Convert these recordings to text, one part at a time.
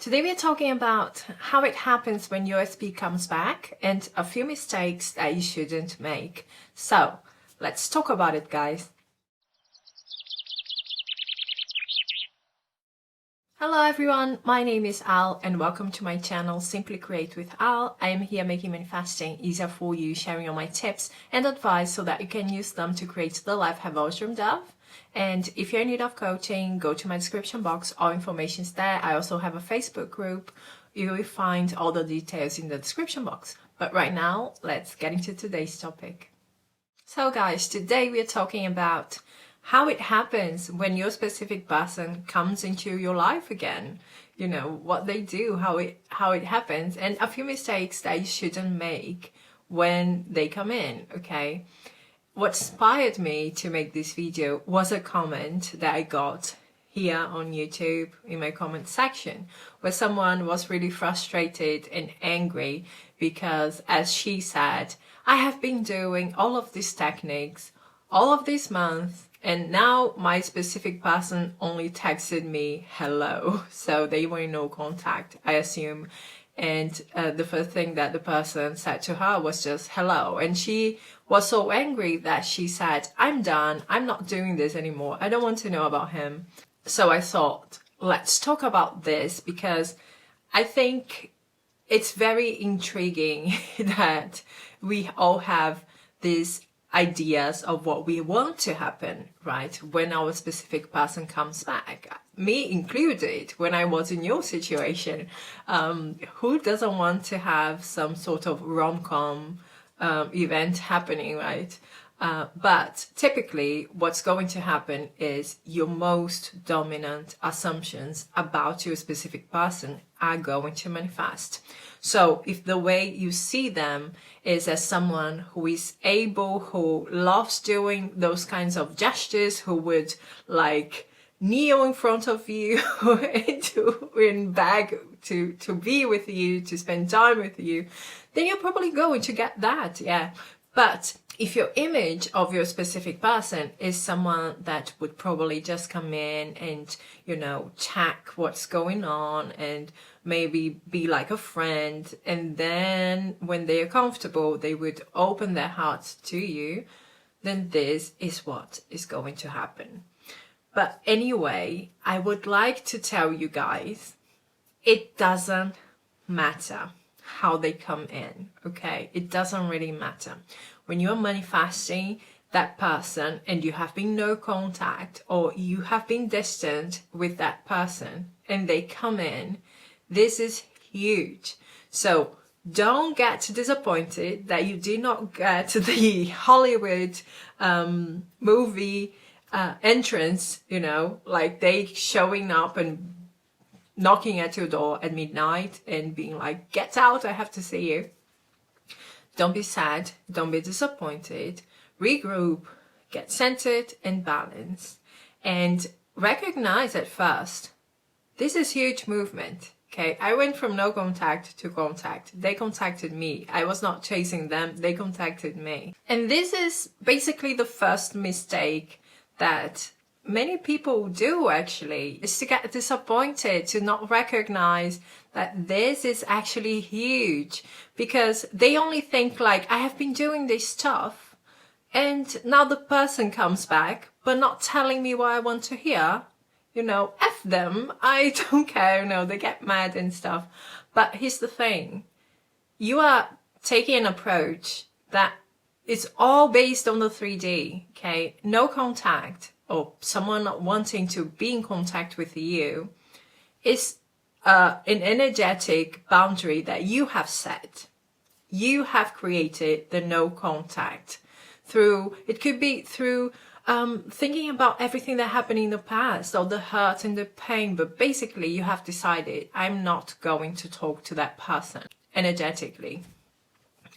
Today we are talking about how it happens when USB comes back and a few mistakes that you shouldn't make. So let's talk about it, guys. Hello everyone, my name is Al and welcome to my channel Simply Create with Al. I am here making manifesting easier for you, sharing all my tips and advice so that you can use them to create the life you have always dreamed of. And if you're in need of coaching, go to my description box, all information is there. I also have a Facebook group. You will find all the details in the description box. But right now, let's get into today's topic. So guys, today we are talking about how it happens when your specific person comes into your life again. You know, what they do, how it happens, and a few mistakes that you shouldn't make when they come in, okay? What inspired me to make this video was a comment that I got here on YouTube in my comment section, where someone was really frustrated and angry because, as she said, I have been doing all of these techniques all of this month, and now my specific person only texted me hello, so they were in no contact, I assume. And the first thing that the person said to her was just hello, and she was so angry that she said, I'm done, I'm not doing this anymore, I don't want to know about him. So I thought, let's talk about this, because I think it's very intriguing that we all have these ideas of what we want to happen, right, when our specific person comes back. Me included, when I was in your situation. Who doesn't want to have some sort of rom-com event happening, right? But typically what's going to happen is your most dominant assumptions about your specific person are going to manifest. So if the way you see them is as someone who is able, who loves doing those kinds of gestures, who would like kneel in front of you and beg to be with you, to spend time with you, then you're probably going to get that, yeah. But if your image of your specific person is someone that would probably just come in and, you know, check what's going on and maybe be like a friend, and then when they are comfortable, they would open their hearts to you, then this is what is going to happen. But anyway, I would like to tell you guys, it doesn't matter how they come in, okay? It doesn't really matter. When you're manifesting that person and you have been no contact, or you have been distant with that person and they come in, this is huge. So don't get disappointed that you did not get the Hollywood movie entrance, you know, like they showing up and knocking at your door at midnight and being like, get out, I have to see you. Don't be sad, don't be disappointed, regroup, get centered and balanced, and recognize at first, this is huge movement, okay? I went from no contact to contact. They contacted me. I was not chasing them, they contacted me. And this is basically the first mistake that many people do, actually, is to get disappointed, to not recognize that this is actually huge, because they only think like, I have been doing this stuff and now the person comes back but not telling me what I want to hear. You know, F them, I don't care, you know, they get mad and stuff. But here's the thing, you are taking an approach that is all based on the 3D, okay? No contact, or someone not wanting to be in contact with you, is an energetic boundary that you have set. You have created the no contact through, it could be through thinking about everything that happened in the past, or the hurt and the pain, but basically you have decided, I'm not going to talk to that person energetically.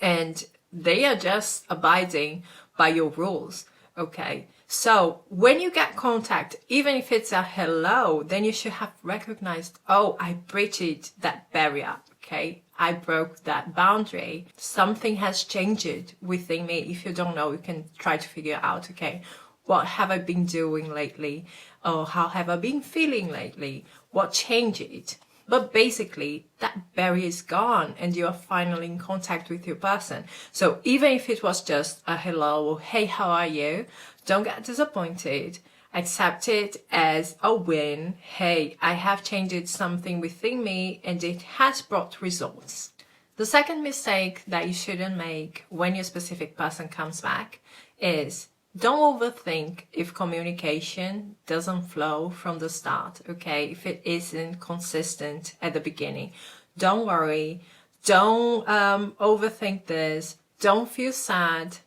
And they are just abiding by your rules, okay? So when you get contact, even if it's a hello, then you should have recognized, oh, I breached that barrier, okay? I broke that boundary. Something has changed within me. If you don't know, you can try to figure out, okay, what have I been doing lately? Or how have I been feeling lately? What changed? But basically, that barrier is gone and you are finally in contact with your person. So even if it was just a hello or hey, how are you? Don't get disappointed. Accept it as a win. Hey, I have changed something within me and it has brought results. The second mistake that you shouldn't make when your specific person comes back is don't overthink if communication doesn't flow from the start, okay? If it isn't consistent at the beginning. Don't worry. Don't overthink this. Don't feel sad.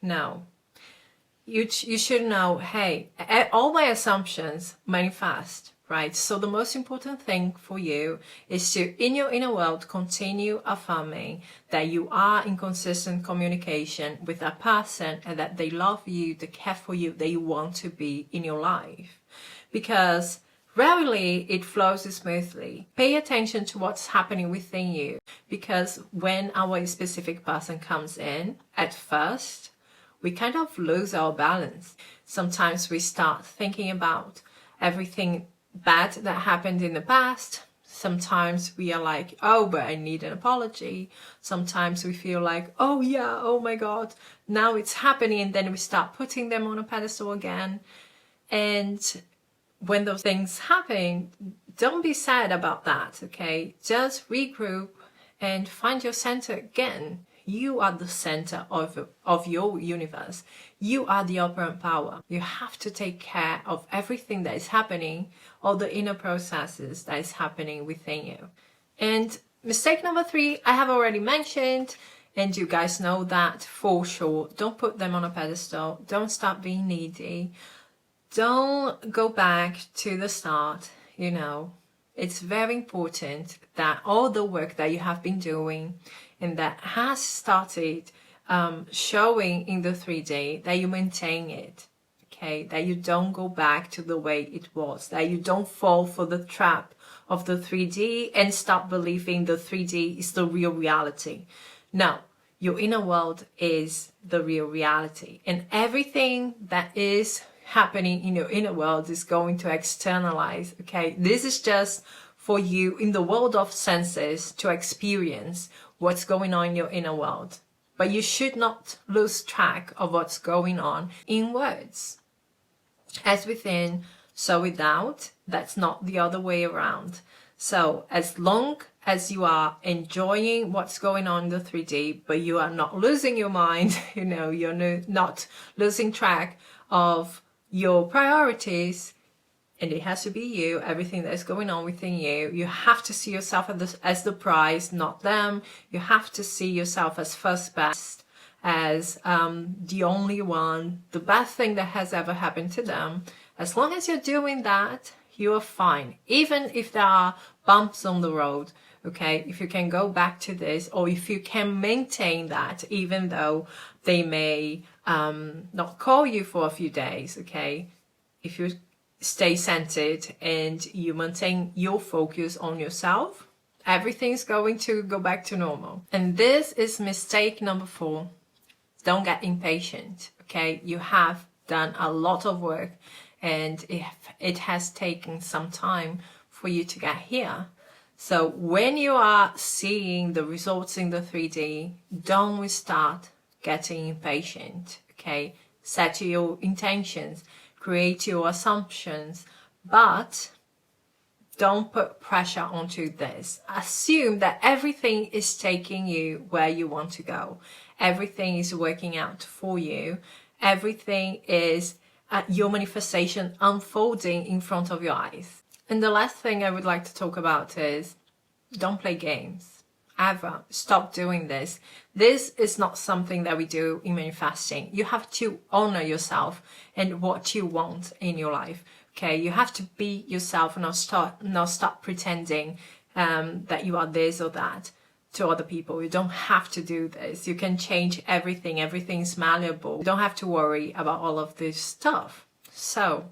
No. You should know, hey, all my assumptions manifest, right? So the most important thing for you is to, in your inner world, continue affirming that you are in consistent communication with that person and that they love you, they care for you, that you want to be in your life. Because rarely it flows smoothly. Pay attention to what's happening within you, because when our specific person comes in, at first, we kind of lose our balance. Sometimes we start thinking about everything bad that happened in the past. Sometimes we are like, oh, but I need an apology. Sometimes we feel like, oh yeah, oh my God, now it's happening. And then we start putting them on a pedestal again. And when those things happen, don't be sad about that, okay? Just regroup and find your center again. You are the center of your universe. You are the operant power. You have to take care of everything that is happening, all the inner processes that is happening within you. And mistake number 3, I have already mentioned, and you guys know that for sure. Don't put them on a pedestal. Don't stop being needy. Don't go back to the start, you know. It's very important that all the work that you have been doing and that has started showing in the 3D, that you maintain it, okay? That you don't go back to the way it was, that you don't fall for the trap of the 3D and stop believing the 3D is the real reality. No, your inner world is the real reality, and everything that is happening in your inner world is going to externalize, okay? This is just for you in the world of senses to experience what's going on in your inner world. But you should not lose track of what's going on in words. As within, so without. That's not the other way around. So as long as you are enjoying what's going on in the 3D, but you are not losing your mind, you know, you're not losing track of your priorities, and it has to be you, everything that is going on within you. You have to see yourself as the prize, not them. You have to see yourself as first best, as the only one, the best thing that has ever happened to them. As long as you're doing that, you are fine. Even if there are bumps on the road, okay? If you can go back to this, or if you can maintain that, even though they may not call you for a few days, okay? If you stay centered and you maintain your focus on yourself, everything's going to go back to normal. And this is mistake number 4. Don't get impatient, okay? You have done a lot of work and it has taken some time for you to get here. So when you are seeing the results in the 3D, don't start getting impatient, okay? Set your intentions, create your assumptions, but don't put pressure onto this. Assume that everything is taking you where you want to go. Everything is working out for you. Everything is your manifestation unfolding in front of your eyes. And the last thing I would like to talk about is don't play games. Ever. Stop doing this. This is not something that we do in manifesting. You have to honor yourself and what you want in your life. Okay, you have to be yourself and not stop pretending that you are this or that to other people. You don't have to do this. You can change everything. Everything's malleable. You don't have to worry about all of this stuff. So,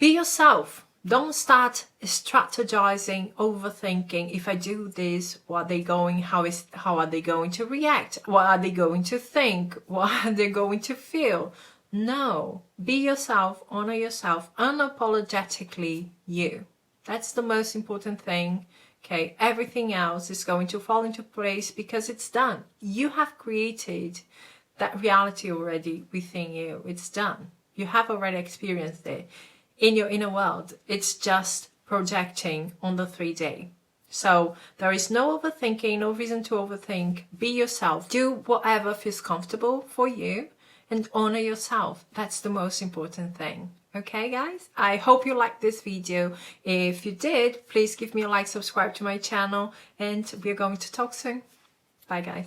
be yourself. Don't start strategizing, overthinking. If I do this, how are they going to react? What are they going to think? What are they going to feel? No, be yourself, honor yourself, unapologetically you. That's the most important thing. Okay, everything else is going to fall into place because it's done. You have created that reality already within you. It's done. You have already experienced it in your inner world. It's just projecting on the 3D. So there is no overthinking, no reason to overthink. Be yourself. Do whatever feels comfortable for you and honor yourself. That's the most important thing. Okay, guys? I hope you liked this video. If you did, please give me a like, subscribe to my channel, and we're going to talk soon. Bye, guys.